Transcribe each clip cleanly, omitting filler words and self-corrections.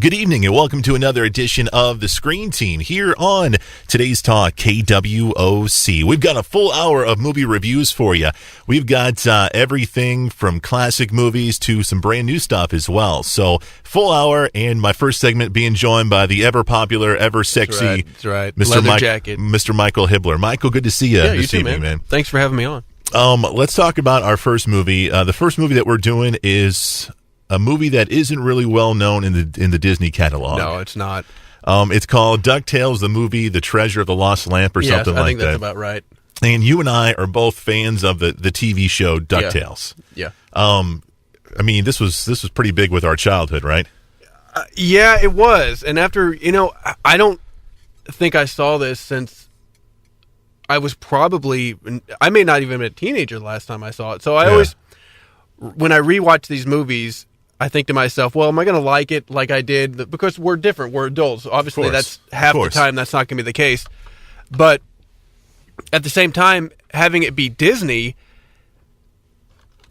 Good evening and welcome to another edition of The Screen Team here on today's talk, KWOC. We've got a full hour of movie reviews for you. We've got everything from classic movies to some brand new stuff as well. So, full hour, and my first segment being joined by the ever-popular, ever-sexy That's right. Mr. Michael Hibbler. Michael, good to see you this evening, man. Thanks for having me on. Let's talk about our first movie. The first movie that we're doing is a movie that isn't really well known in the Disney catalog. No, it's not. It's called DuckTales, the movie, The Treasure of the Lost Lamp, or something like that. I think that's about right. And you and I are both fans of the TV show DuckTales. Yeah. I mean, this was pretty big with our childhood, right? Yeah, it was. And after, I don't think I saw this since I was I may not even have been a teenager the last time I saw it. So I always, when I rewatch these movies, I think to myself, well, am I going to like it like I did? Because we're different. We're adults. Obviously, that's half the time that's not going to be the case. But at the same time, having it be Disney,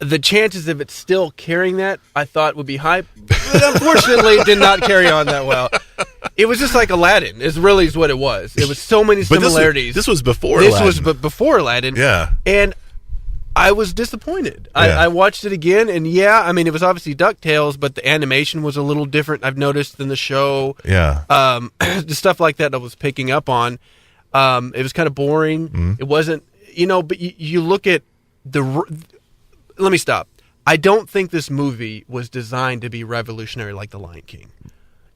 the chances of it still carrying that, I thought would be high. But unfortunately, it did not carry on that well. It was just like Aladdin, is what it was. It was so many similarities. This was before Aladdin. This was before Aladdin. Yeah. And I was disappointed. Yeah. I watched it again, and it was obviously DuckTales, but the animation was a little different, I've noticed, than the show. Yeah. The stuff like that I was picking up on. It was kind of boring. Mm-hmm. It wasn't, but you look at let me stop. I don't think this movie was designed to be revolutionary like The Lion King.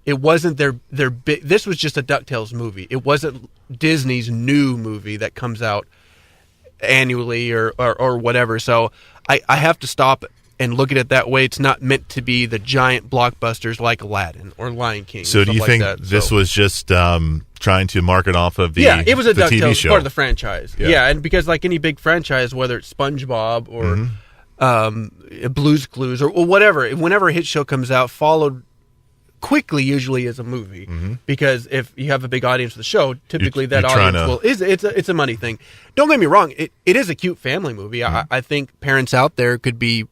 It wasn't their big. This was just a DuckTales movie. It wasn't Disney's new movie that comes out annually or whatever. So I have to stop and look at it that way. It's not meant to be the giant blockbusters like Aladdin or Lion King. So do you think this was just trying to market off of the it was a DuckTales TV show? Part of the franchise. Yeah, and because like any big franchise, whether it's SpongeBob or Blue's Clues or whatever, whenever a hit show comes out, followed quickly usually as a movie, because if you have a big audience for the show, typically that audience it's a money thing. Don't get me wrong, it is a cute family movie. I think parents out there could be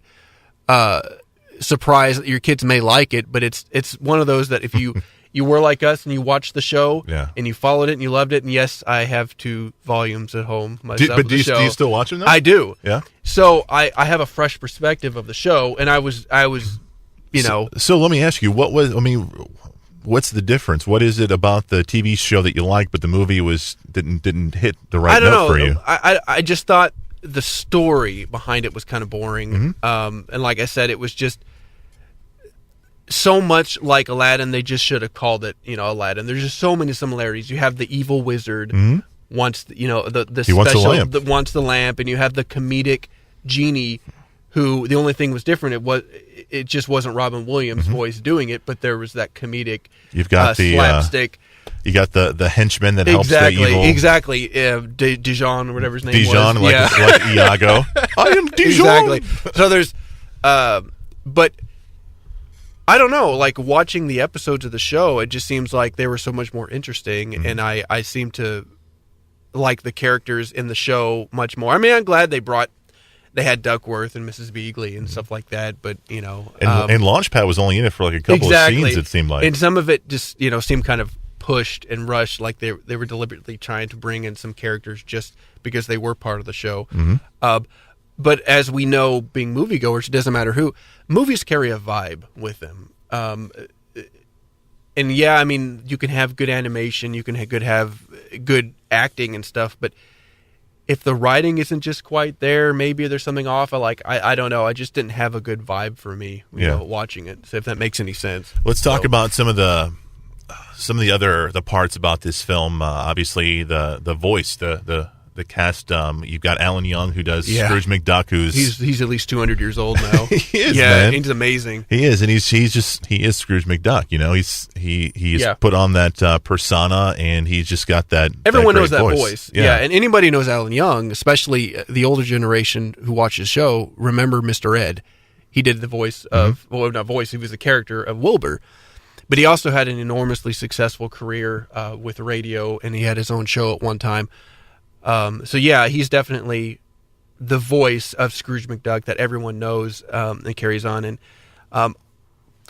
surprised that your kids may like it, but it's one of those that if you were like us and you watched the show and you followed it and you loved it, and yes, I have 2 volumes at home myself. Do you still watch them now? I do. Yeah. So I have a fresh perspective of the show, and I was So let me ask you, what's the difference? What is it about the TV show that you like, but the movie didn't hit the right note for you? I just thought the story behind it was kind of boring. And like I said, it was just so much like Aladdin. They just should have called it, Aladdin. There's just so many similarities. You have the evil wizard wants, the special that wants the lamp, and you have the comedic genie, who the only thing was different, it just wasn't Robin Williams' voice doing it, but there was that comedic You've got the slapstick. You got the henchman that helps the evil. Exactly. Dijon or whatever his name Dijon, was. like Iago. I am Dijon. Exactly. So there's, but I don't know, like watching the episodes of the show, it just seems like they were so much more interesting, and I seem to like the characters in the show much more. I mean, I'm glad they had Duckworth and Mrs. Beagley and stuff like that, but and Launchpad was only in it for like a couple of scenes. It seemed like, and some of it just seemed kind of pushed and rushed, like they were deliberately trying to bring in some characters just because they were part of the show. But as we know, being moviegoers, it doesn't matter who. Movies carry a vibe with them, and you can have good animation, you can have good acting and stuff, but if the writing isn't just quite there, maybe there's something off. I don't know. I just didn't have a good vibe for me, watching it. So if that makes any sense. Let's talk about some of the other parts about this film. Obviously, the voice, the cast. You've got Alan Young, who does Scrooge McDuck, he's at least 200 years old now. He is, man. He's amazing. He is, and he is Scrooge McDuck. He's put on that persona, and he's just got that. Everyone knows that voice. Yeah, and anybody knows Alan Young, especially the older generation who watches the show. Remember Mr. Ed? He did the voice of not voice. He was the character of Wilbur. But he also had an enormously successful career with radio, and he had his own show at one time. He's definitely the voice of Scrooge McDuck that everyone knows and carries on. And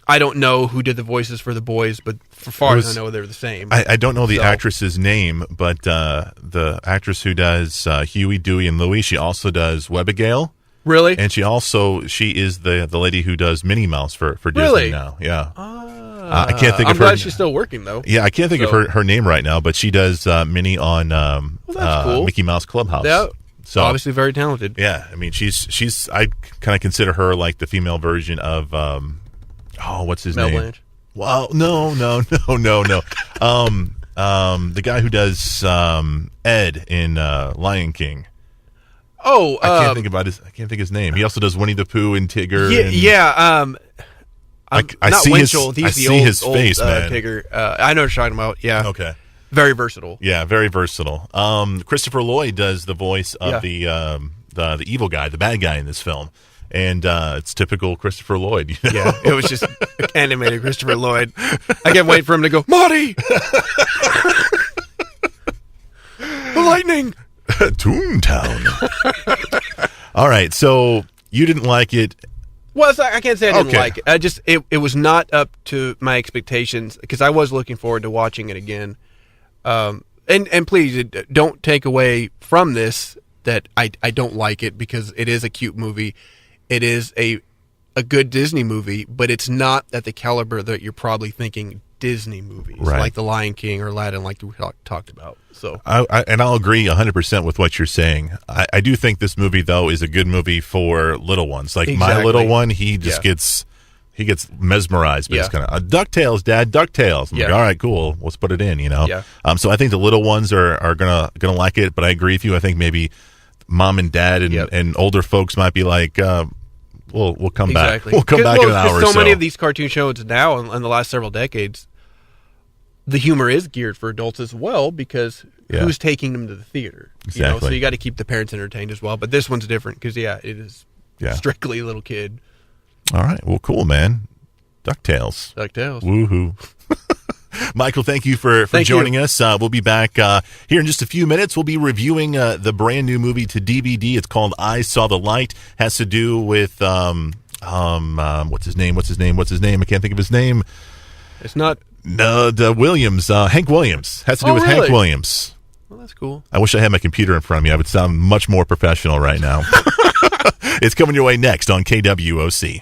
I don't know who did the voices for the boys, but for far as I know, they're the same. I don't know the actress's name, but the actress who does Huey, Dewey, and Louie, she also does Webigail. Really? And she is the lady who does Minnie Mouse for Disney now. Yeah. I can't think of her. I'm glad she's still working, though. Yeah, I can't think of her name right now, but she does Minnie on cool. Mickey Mouse Clubhouse. Yeah. So obviously very talented. Yeah, I mean, she's I kind of consider her like the female version of what's his Mel name? Blanche. Well, no. The guy who does Ed in Lion King. Oh, I can't think his name. He also does Winnie the Pooh and Tigger. I see his face, man. Tigger. I know what you're talking about. Yeah. Okay. Very versatile. Yeah, very versatile. Christopher Lloyd does the voice of the evil guy, the bad guy in this film, and it's typical Christopher Lloyd. You know? Yeah, it was just animated Christopher Lloyd. I can't wait for him to go, Marty, the lightning, Toontown. All right, so you didn't like it. Well, I can't say I didn't like it. It was not up to my expectations because I was looking forward to watching it again. And please don't take away from this that I don't like it because it is a cute movie. It is a good Disney movie, but it's not at the caliber that you're probably thinking Disney movies, like The Lion King or Aladdin, like we talked about. So, I'll agree 100% with what you're saying. I do think this movie though is a good movie for little ones. Like my little one, he just gets mesmerized by this kind of DuckTales, Dad, DuckTales. I'm like, all right, cool, let's put it in. You know. Yeah. So I think the little ones are gonna like it, but I agree with you. I think maybe mom and dad and older folks might be like, we'll come back. We'll come back in an hour or so. So many of these cartoon shows now in the last several decades, the humor is geared for adults as well because who's taking them to the theater? Exactly. You know, so you got to keep the parents entertained as well. But this one's different because it is strictly little kid. All right. Well, cool, man. DuckTales. Woohoo. Michael, thank you for joining us. We'll be back here in just a few minutes. We'll be reviewing the brand new movie to DVD. It's called I Saw the Light. Has to do with what's his name? I can't think of his name. It's not the Williams. Hank Williams. Has to do with really? Hank Williams. Well, that's cool. I wish I had my computer in front of me. I would sound much more professional right now. It's coming your way next on KWOC.